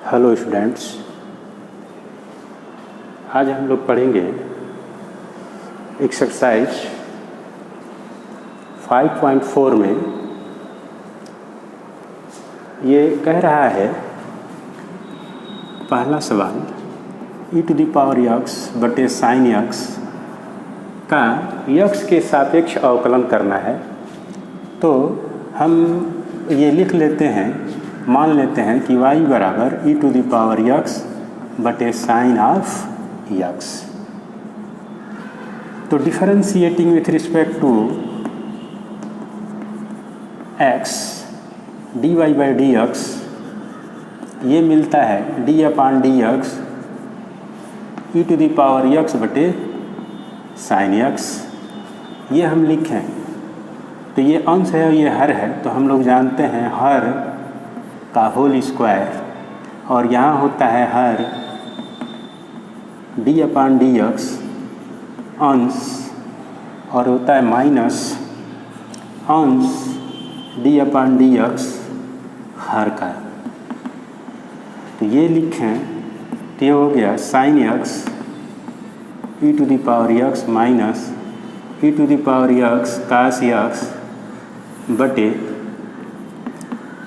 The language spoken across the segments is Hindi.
हेलो स्टूडेंट्स, आज हम लोग पढ़ेंगे एक्सरसाइज 5.4 में। ये कह रहा है, पहला सवाल, e⁻x बटे sin x का x के सापेक्ष अवकलन करना है। तो हम ये लिख लेते हैं, मान लेते हैं कि y बराबर e⁻x बटे साइन ऑफ x। तो differentiating with respect to x dy by dx ये मिलता है d/dx e⁻x बटे साइन x। ये हम लिखें तो ये अंश है और ये हर है, तो हम लोग जानते हैं हर का होल स्क्वायर, और यहाँ होता है हर d/dx अंश और होता है माइनस अंश d/dx हर का। तो ये लिखें तो ये हो गया sine x e⁻x minus e⁻x cos x बटे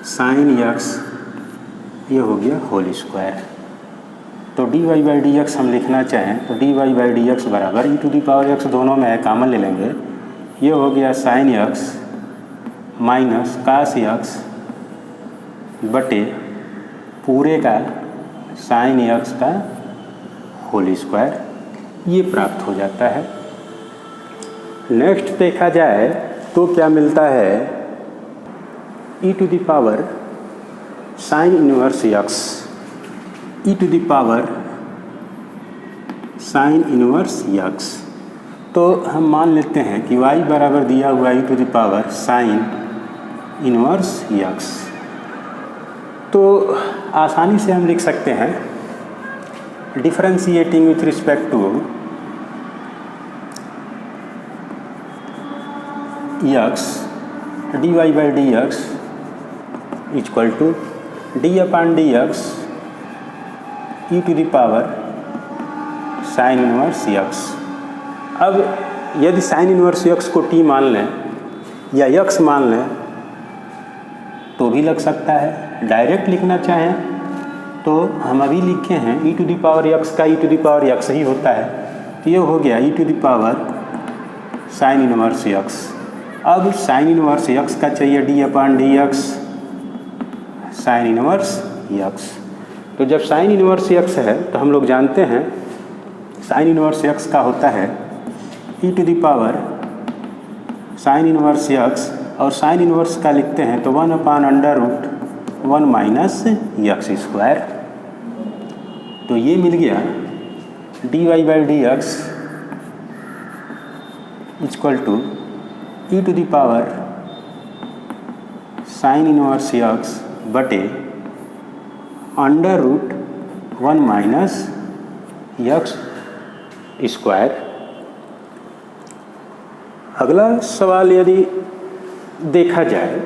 साइन x, ये हो गया होल स्क्वायर। तो dy बाई dx हम लिखना चाहें तो dy बाई dx बराबर e⁻x, दोनों में है कॉमन ले लेंगे, ये हो गया sine x minus cos x बटे पूरे का साइन x का होल स्क्वायर, ये प्राप्त हो जाता है। नेक्स्ट देखा जाए तो क्या मिलता है, e⁻ sine inverse x, e⁻ sine inverse x। तो हम मान लेते हैं कि y बराबर दिया हुआ e⁻ साइन इनवर्स x। तो आसानी से हम लिख सकते हैं differentiating with respect to x dy by dx equal to d/dx e⁻ sine inverse x। अब यदि साइन इनवर्स x को t मान लें या x मान लें तो भी लग सकता है। डायरेक्ट लिखना चाहें तो हम अभी लिखे हैं e⁻x का e⁻x ही होता है, तो ये हो गया e⁻ साइन इनवर्स x। अब साइन इनवर्स x का चाहिए d/dx साइन इनवर्स x। तो जब साइन इनवर्स x है तो हम लोग जानते हैं साइन इनवर्स x का होता है e⁻ साइन इनवर्स x, और साइन इनवर्स का लिखते हैं तो 1/√1 माइनस x स्क्वायर। तो ये मिल गया dy by dx equal to e⁻ sine inverse x बटे √1 माइनस x स्क्वायर। अगला सवाल यदि देखा जाए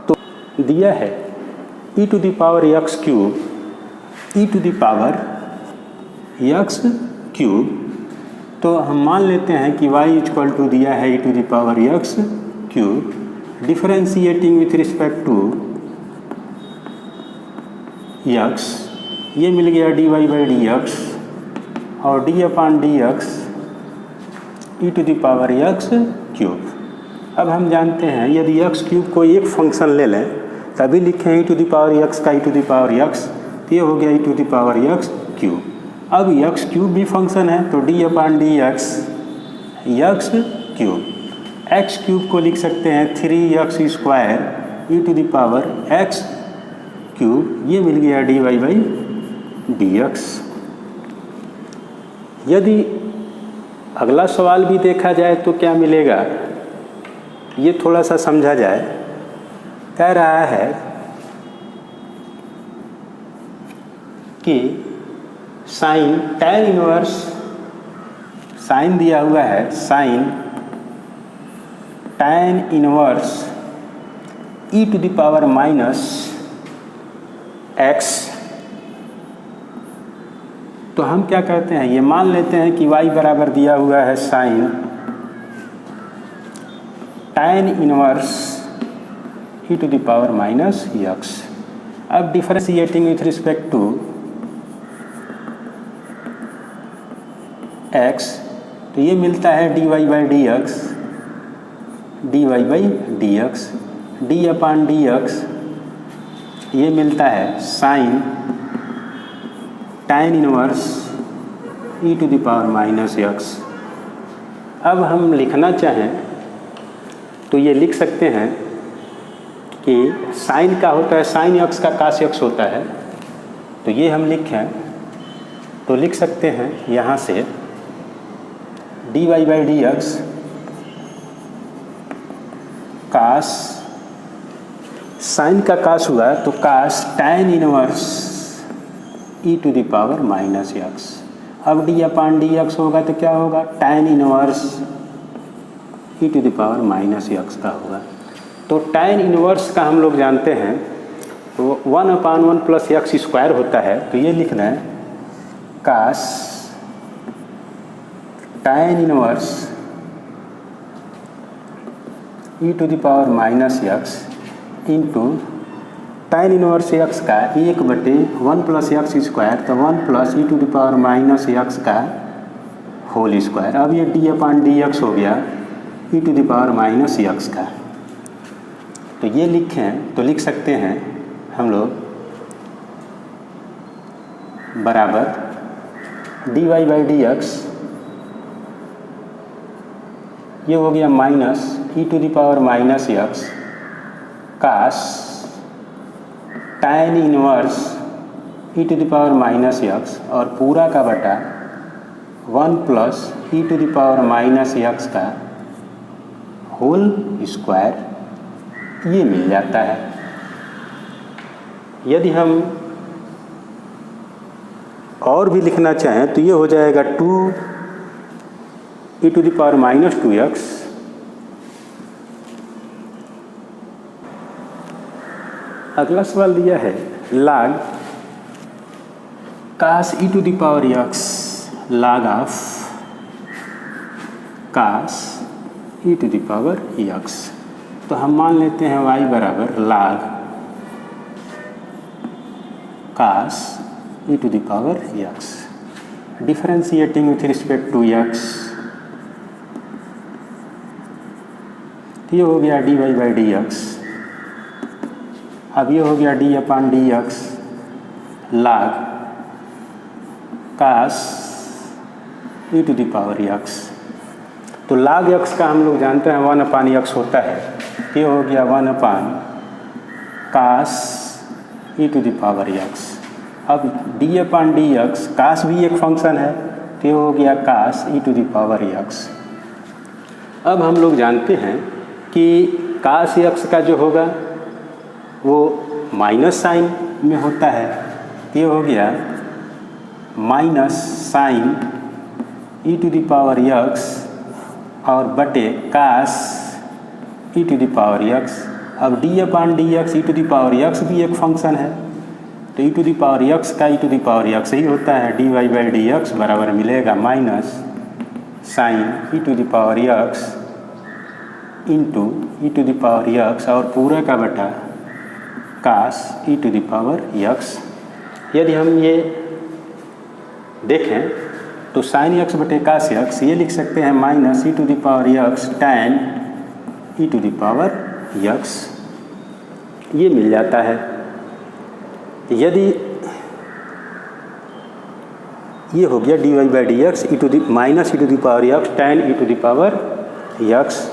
तो दिया है e⁻x क्यूब e⁻x क्यूब। तो हम मान लेते हैं कि y इक्वल टू दिया है e⁻x cube, differentiating with respect to x ये मिल गया dy बाई dx और d/dx e⁻x क्यूब। अब हम जानते हैं यदि x क्यूब को एक फंक्शन ले लें तभी लिखें e⁻x का e⁻x, तो ये हो गया e⁻x क्यूब। अब x क्यूब भी फंक्शन है तो d/dx x cube. x cube को लिख सकते हैं 3x स्क्वायर e⁻x क्यूब, ये मिल गया dy बाई dx। यदि अगला सवाल भी देखा जाए तो क्या मिलेगा, ये थोड़ा सा समझा जाए। कह रहा है कि साइन tan इनवर्स, साइन दिया हुआ है sine tan inverse e⁻ minus x, तो हम क्या करते हैं, ये मान लेते हैं कि y बराबर दिया हुआ है sine tan inverse e to the power minus x। अब differentiating with respect to x, तो ये मिलता है dy by D X, D upon D X, ये मिलता है sine tan inverse e to the power minus x। अब हम लिखना चाहें तो ये लिख सकते हैं कि साइन का होता है साइन x का कास x होता है, तो ये हम लिखें तो लिख सकते हैं यहाँ से dy by D X cos, sine का कास हुआ तो cos tan inverse e to the power minus x। अब डी अपान डी एक्स होगा तो क्या होगा, tan inverse e to the power minus x का होगा। तो tan इनवर्स का हम लोग जानते हैं तो 1/1 प्लस एक्स स्क्वायर होता है, तो ये लिखना है cos tan inverse e to the power minus x into tan inverse x का 1/1 प्लस एक्स स्क्वायर, तो 1 plus e to the power minus x का होल स्क्वायर। अब ये डी अपान डी एक्स हो गया e to the power minus x का, तो ये लिखें तो लिख सकते हैं हम लोग बराबर dy बाई डी एक्स, ये हो गया minus e to the power minus x cos tan inverse e to the power minus x और पूरा का बटा 1 plus e to the power minus x का होल स्क्वायर, ये मिल जाता है। यदि हम और भी लिखना चाहें तो ये हो जाएगा 2 e to the power minus 2x अगला सवाल दिया है log cos e to the power x log of cos e to the power x, तो हम मान लेते हैं y बराबर log cos e to the power x, differentiating with respect to x, ये हो गया dy बाई डी एक्स। अब ये हो गया D upon D X log cos e to the power x, तो log x का हम लोग जानते हैं 1 अपान x होता है, ये हो गया 1 upon cos e to the power x। अब d upon D X, cos भी एक फंक्शन है, तो ये हो गया cos e to the power x। अब हम लोग जानते हैं कि cos x का जो होगा वो माइनस साइन में होता है, तो ये हो गया minus sine e to the power x और बटे cos e to the power x। अब d upon D X e to the power x भी एक फंक्शन है, तो e to the power x का e to the power x ही होता है, dy बाई डी एक्स बराबर मिलेगा minus sine e to the power x into e to the power x और पूरा का बटा cos e to the power x। यदि हम ये देखें तो साइन x बटे cos x, ये लिख सकते हैं minus e to the power x tan e to the power x, ये मिल जाता है। यदि ये हो गया dy by D X E to the minus e to the power x tan e to the power x,